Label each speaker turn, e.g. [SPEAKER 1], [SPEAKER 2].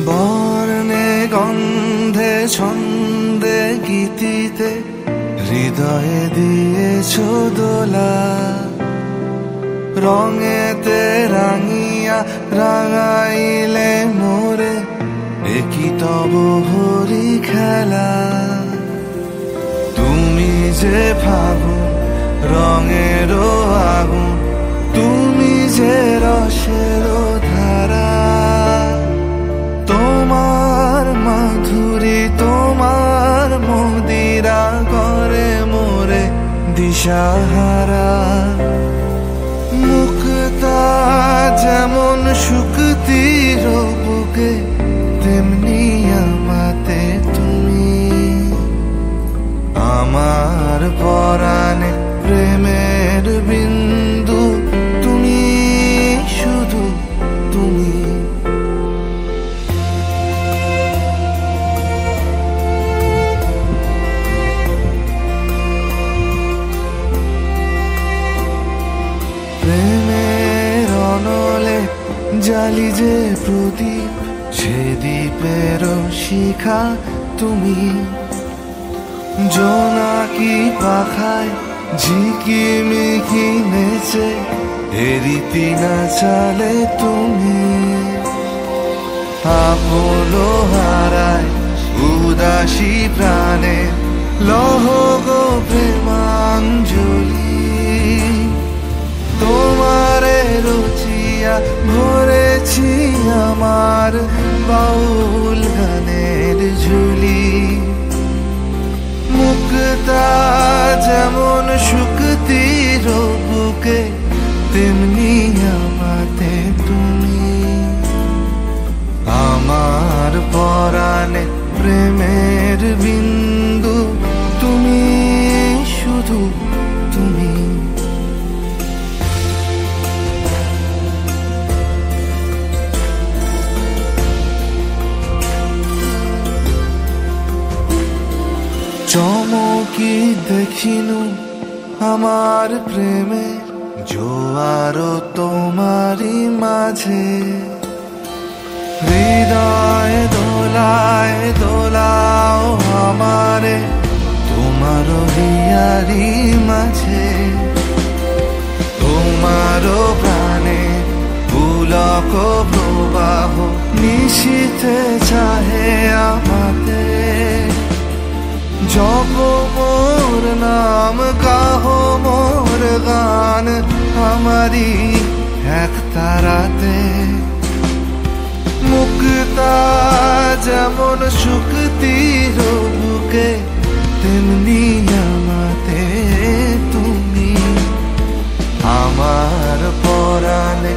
[SPEAKER 1] বর্ণে গন্ধে ছন্দে গীতিতে হৃদয়ে দিয়েছ দোলা, রঙেতে রাঙিয়া রাঙাইলে মোরে একই তব হরি খেলা। তুমি যে ফাগুন রঙের আগুন, তুমি যে রসের ধারা, তোমার মাধুরী তোমার মদিরা করে মোরে দিশাহারা। মুক্তা যেমন শুকতির বুকে, তেমনি আমাতে তুমি। আমার পরাণে প্রেমের বিন্দু, তুমি শুধু তুমি। প্রেমের অনলে জালি যে প্রদীপ, সে দ্বীপের শিখা তুমি। জোনাকি পাখায় ঝিকিমিকি নেচে এরিতি না চালে তুমি। আপলো হারায় উদাসী প্রাণে লহ গো প্রেমাঞ্জলি। তোমারে রুচিয়া ভরেছি আমার বাউল গানের ঝুলি। মুক্তা যেমন শুকতির বুকে, তেমনি আমাতে তুমি। আমার পরাণে প্রেমের বিন্দু, তুমি শুধু তুমি। চমকি দেখিনু আমার প্রেমে জোয়ার তোমারি মাঝে। হৃদয় দোলায় দোলাও আমারে তোমার হিয়ারি মাঝে। তোমার প্রাণে পুলক প্রবাহ নিশীথে চাহে আমাতে। জপ মোর নাম গাহো মোর গান আমারি এক তারাতে। মুক্তা যেমন শুকতির বুকে, তেমনি আমাতে তুমি। আমার পরাণে